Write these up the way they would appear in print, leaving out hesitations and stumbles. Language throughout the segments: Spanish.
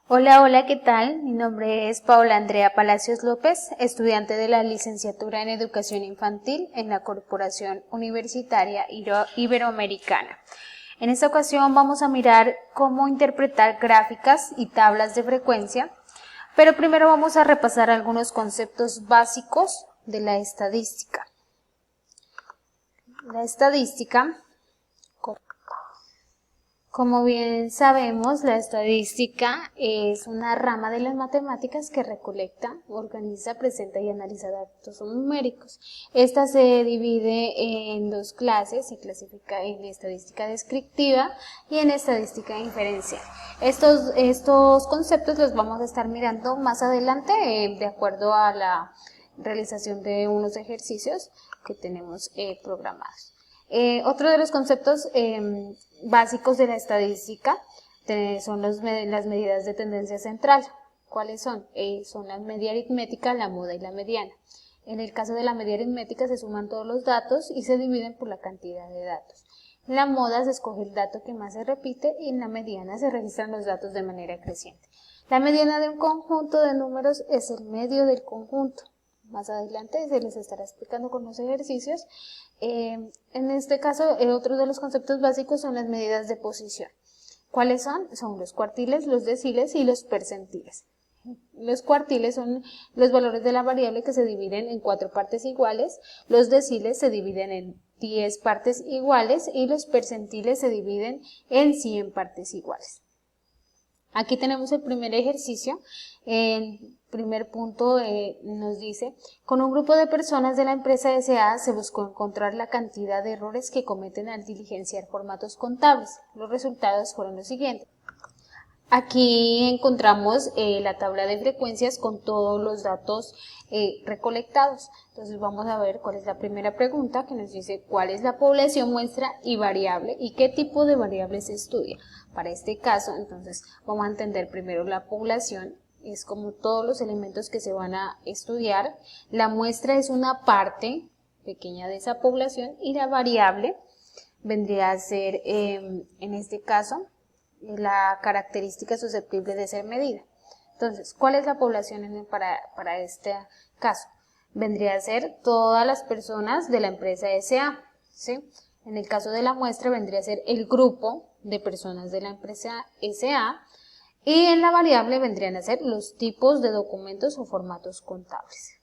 Hola, hola, ¿qué tal? Mi nombre es Paola Andrea Palacios López, estudiante de la licenciatura en Educación Infantil en la Corporación Universitaria Iberoamericana. En esta ocasión vamos a mirar cómo interpretar gráficas y tablas de frecuencia, pero primero vamos a repasar algunos conceptos básicos de la estadística. La estadística, como bien sabemos, la estadística es una rama de las matemáticas que recolecta, organiza, presenta y analiza datos numéricos. Esta se divide en dos clases, se clasifica en estadística descriptiva y en estadística inferencial. Estos conceptos los vamos a estar mirando más adelante de acuerdo a la realización de unos ejercicios que tenemos programados. Otro de los conceptos básicos de la estadística son las medidas de tendencia central. ¿Cuáles son? Son la media aritmética, la moda y la mediana. En el caso de la media aritmética se suman todos los datos y se dividen por la cantidad de datos. En la moda se escoge el dato que más se repite y en la mediana se registran los datos de manera creciente. La mediana de un conjunto de números es el medio del conjunto. Más adelante se les estará explicando con los ejercicios. En este caso, otro de los conceptos básicos son las medidas de posición. ¿Cuáles son? Son los cuartiles, los deciles y los percentiles. Los cuartiles son los valores de la variable que se dividen en 4 partes iguales, los deciles se dividen en 10 partes iguales y los percentiles se dividen en 100 partes iguales. Aquí tenemos el primer ejercicio. El primer punto nos dice, con un grupo de personas de la empresa S.A. se buscó encontrar la cantidad de errores que cometen al diligenciar formatos contables. Los resultados fueron los siguientes. Aquí encontramos la tabla de frecuencias con todos los datos recolectados. Entonces vamos a ver cuál es la primera pregunta que nos dice cuál es la población muestra y variable y qué tipo de variable se estudia. Para este caso, entonces vamos a entender primero la población, es como todos los elementos que se van a estudiar. La muestra es una parte pequeña de esa población y la variable vendría a ser, en este caso, la característica susceptible de ser medida. Entonces, ¿cuál es la población para este caso? Vendría a ser todas las personas de la empresa S.A., ¿sí? En el caso de la muestra vendría a ser el grupo de personas de la empresa S.A. y en la variable vendrían a ser los tipos de documentos o formatos contables.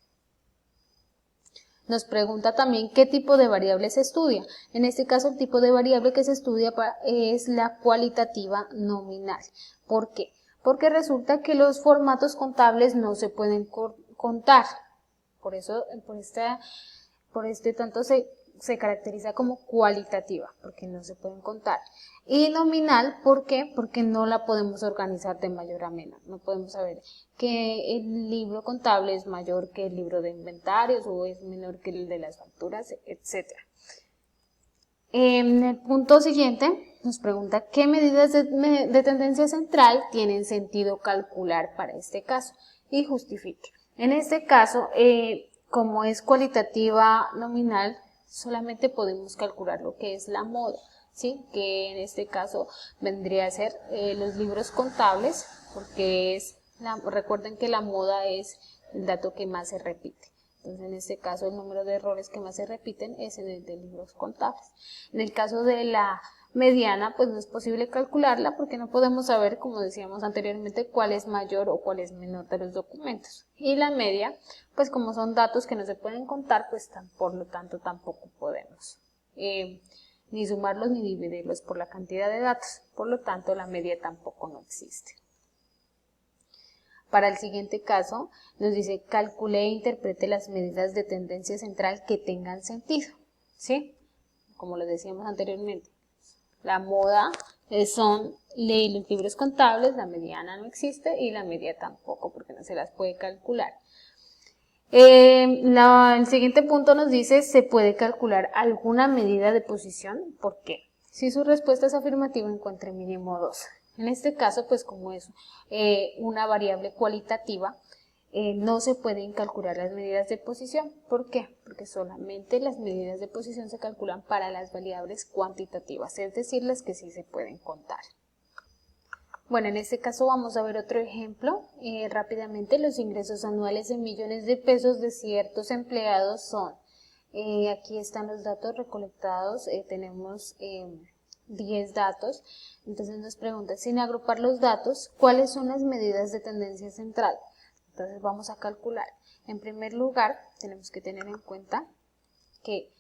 Nos pregunta también qué tipo de variable se estudia. En este caso, el tipo de variable que se estudia es la cualitativa nominal. ¿Por qué? Porque resulta que los formatos contables no se pueden contar. Por eso, por este tanto se caracteriza como cualitativa, porque no se pueden contar. Y nominal, ¿por qué? Porque no la podemos organizar de mayor a menor. No podemos saber que el libro contable es mayor que el libro de inventarios o es menor que el de las facturas, etc. En el punto siguiente nos pregunta qué medidas de tendencia central tienen sentido calcular para este caso y justifique. En este caso, como es cualitativa nominal, solamente podemos calcular lo que es la moda, ¿sí? Que en este caso vendría a ser los libros contables, porque recuerden que la moda es el dato que más se repite. Entonces, en este caso, el número de errores que más se repiten es en el de libros contables. En el caso de la mediana, pues no es posible calcularla porque no podemos saber, como decíamos anteriormente, cuál es mayor o cuál es menor de los documentos. Y la media, pues como son datos que no se pueden contar, pues por lo tanto tampoco podemos ni sumarlos ni dividirlos por la cantidad de datos. Por lo tanto, la media tampoco no existe. Para el siguiente caso, nos dice, calcule e interprete las medidas de tendencia central que tengan sentido, ¿sí? Como lo decíamos anteriormente, la moda son los libros contables, la mediana no existe y la media tampoco, porque no se las puede calcular. El siguiente punto nos dice, ¿se puede calcular alguna medida de posición? ¿Por qué? Si su respuesta es afirmativa, encuentre mínimo 2. En este caso, pues como es una variable cualitativa, no se pueden calcular las medidas de posición. ¿Por qué? Porque solamente las medidas de posición se calculan para las variables cuantitativas, es decir, las que sí se pueden contar. Bueno, en este caso vamos a ver otro ejemplo. Rápidamente, los ingresos anuales en millones de pesos de ciertos empleados son, aquí están los datos recolectados, tenemos 10 datos, entonces nos pregunta, sin agrupar los datos, ¿cuáles son las medidas de tendencia central? Entonces vamos a calcular. En primer lugar, tenemos que tener en cuenta que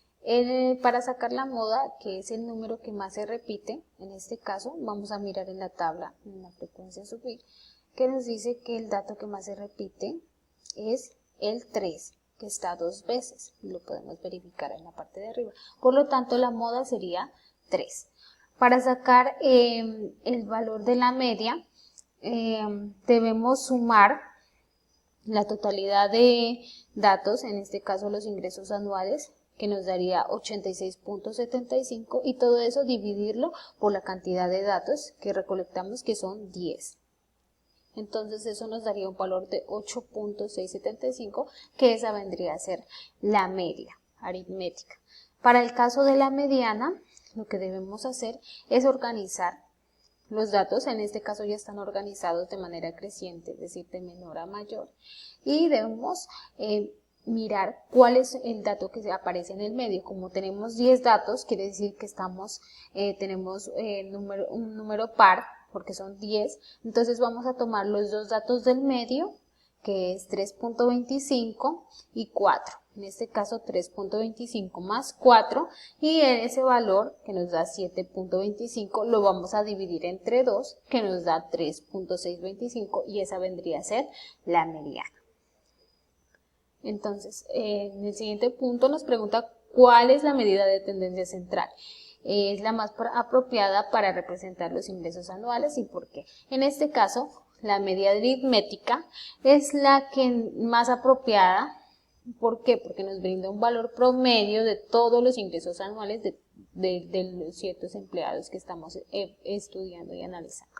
para sacar la moda, que es el número que más se repite, en este caso vamos a mirar en la tabla, en la frecuencia subir, que nos dice que el dato que más se repite es el 3, que está 2 veces, y lo podemos verificar en la parte de arriba. Por lo tanto, la moda sería 3. Para sacar el valor de la media, debemos sumar la totalidad de datos, en este caso los ingresos anuales, que nos daría 86.75, y todo eso dividirlo por la cantidad de datos que recolectamos, que son 10. Entonces eso nos daría un valor de 8.675, que esa vendría a ser la media aritmética. Para el caso de la mediana, lo que debemos hacer es organizar los datos, en este caso ya están organizados de manera creciente, es decir, de menor a mayor, y debemos mirar cuál es el dato que aparece en el medio. Como tenemos 10 datos, quiere decir que tenemos un número par, porque son 10, entonces vamos a tomar los dos datos del medio, que es 3.25 y 4. En este caso 3.25 más 4, y en ese valor que nos da 7.25 lo vamos a dividir entre 2, que nos da 3.625, y esa vendría a ser la mediana. Entonces, en el siguiente punto nos pregunta cuál es la medida de tendencia central. Es la más apropiada para representar los ingresos anuales, y por qué. En este caso, la media aritmética es la que más apropiada. ¿Por qué? Porque nos brinda un valor promedio de todos los ingresos anuales de los ciertos empleados que estamos estudiando y analizando.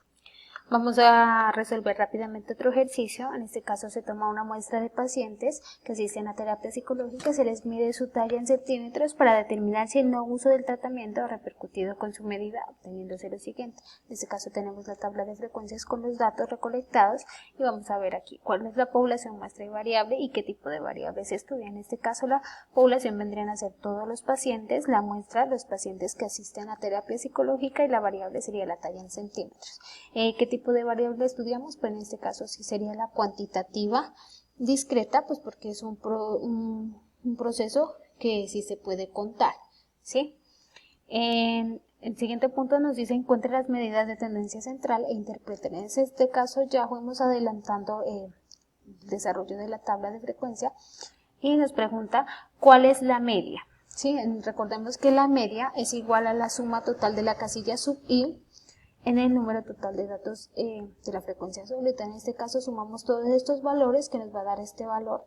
Vamos a resolver rápidamente otro ejercicio. En este caso se toma una muestra de pacientes que asisten a terapia psicológica, se les mide su talla en centímetros para determinar si el no uso del tratamiento ha repercutido con su medida, obteniéndose lo siguiente. En este caso tenemos la tabla de frecuencias con los datos recolectados, y vamos a ver aquí cuál es la población muestra y variable y qué tipo de variables se estudia. En este caso la población vendrían a ser todos los pacientes, la muestra los pacientes que asisten a terapia psicológica, y la variable sería la talla en centímetros. ¿Qué tipo de variable estudiamos? Pues en este caso sí sería la cuantitativa discreta, pues porque es un proceso que sí se puede contar, ¿sí? En el siguiente punto nos dice encuentre las medidas de tendencia central e interpreten. En este caso ya fuimos adelantando el desarrollo de la tabla de frecuencia, y nos pregunta cuál es la media, ¿sí? Recordemos que la media es igual a la suma total de la casilla sub i en el número total de datos de la frecuencia absoluta. En este caso sumamos todos estos valores, que nos va a dar este valor,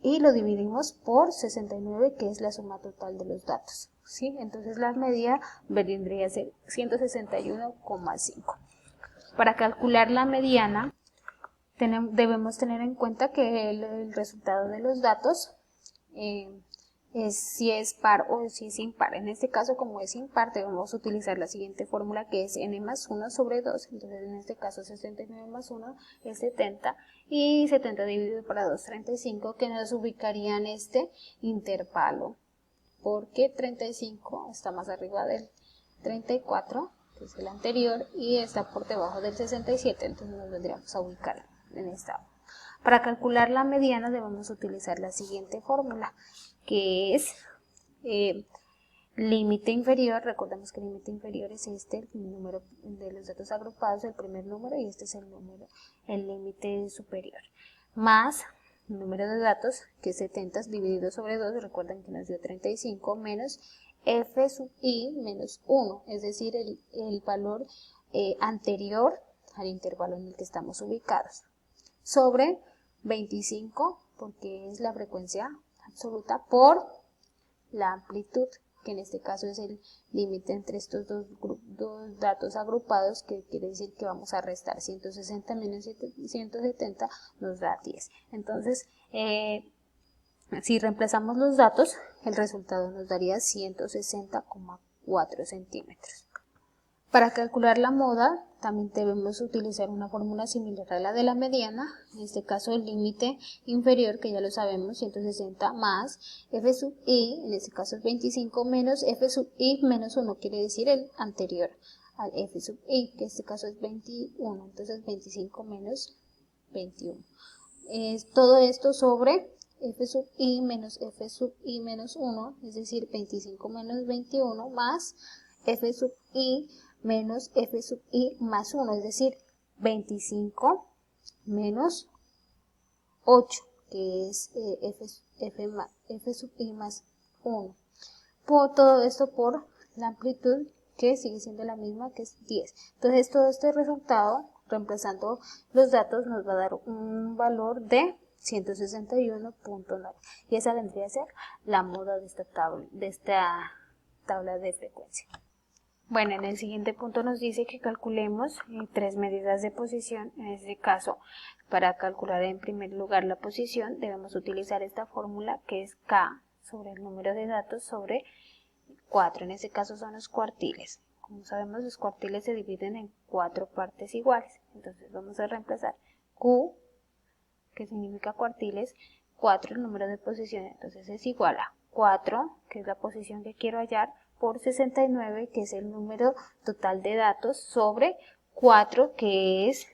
y lo dividimos por 69, que es la suma total de los datos, ¿sí? Entonces la media vendría a ser 161,5. Para calcular la mediana debemos tener en cuenta que el resultado de los datos es si es par o si es impar. En este caso, como es impar, debemos utilizar la siguiente fórmula, que es n más 1 sobre 2. Entonces, en este caso, 69 más 1 es 70, y 70 dividido por 2, 35, que nos ubicaría en este intervalo, porque 35 está más arriba del 34, que es el anterior, y está por debajo del 67, entonces nos vendríamos a ubicar en esta. Para calcular la mediana debemos utilizar la siguiente fórmula, que es límite inferior. Recordemos que el límite inferior es el número de los datos agrupados, el primer número, y este es el límite superior, más el número de datos, que es 70 dividido sobre 2, recuerden que nos dio 35, menos f sub i menos 1, es decir, el valor anterior al intervalo en el que estamos ubicados, sobre 25, porque es la frecuencia absoluta, por la amplitud, que en este caso es el límite entre estos dos datos agrupados, que quiere decir que vamos a restar 160 menos 170 nos da 10. Entonces, si reemplazamos los datos, el resultado nos daría 160,4 centímetros. Para calcular la moda también debemos utilizar una fórmula similar a la de la mediana, en este caso el límite inferior, que ya lo sabemos, 160 más f sub i, en este caso es 25, menos f sub i menos 1, quiere decir el anterior al f sub i, que en este caso es 21, entonces 25 menos 21. Todo esto sobre f sub i menos f sub i menos 1, es decir, 25 menos 21 más f sub i menos f sub i más 1, es decir, 25 menos 8, que es f sub i más 1. Por todo esto por la amplitud, que sigue siendo la misma, que es 10. Entonces todo este resultado, reemplazando los datos, nos va a dar un valor de 161.9. Y esa vendría a ser la moda de esta tabla de frecuencia. Bueno, en el siguiente punto nos dice que calculemos 3 medidas de posición. En este caso, para calcular en primer lugar la posición, debemos utilizar esta fórmula, que es K sobre el número de datos sobre 4. En este caso son los cuartiles. Como sabemos, los cuartiles se dividen en 4 partes iguales. Entonces vamos a reemplazar Q, que significa cuartiles, 4 el número de posiciones. Entonces es igual a 4, que es la posición que quiero hallar, por 69, que es el número total de datos, sobre 4, que es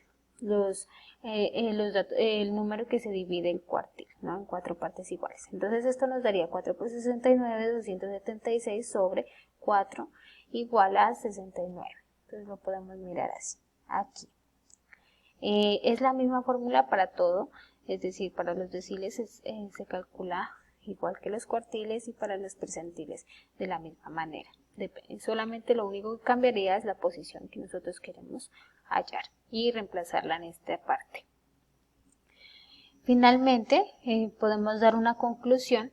el número que se divide el cuartil, ¿no? En 4 partes iguales. Entonces esto nos daría 4 por 69, 276 sobre 4 igual a 69. Entonces lo podemos mirar así, aquí. Es la misma fórmula para todo, es decir, para los deciles se calcula igual que los cuartiles y para los percentiles de la misma manera. Solamente lo único que cambiaría es la posición que nosotros queremos hallar y reemplazarla en esta parte. Finalmente, podemos dar una conclusión.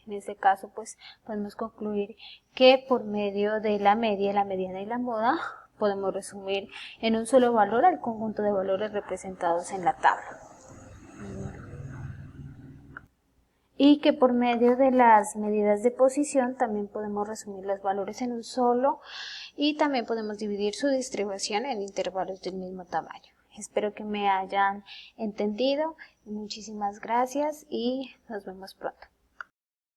En este caso, pues podemos concluir que por medio de la media, la mediana y la moda, podemos resumir en un solo valor al conjunto de valores representados en la tabla. Y que por medio de las medidas de posición también podemos resumir los valores en un solo, y también podemos dividir su distribución en intervalos del mismo tamaño. Espero que me hayan entendido. Muchísimas gracias y nos vemos pronto.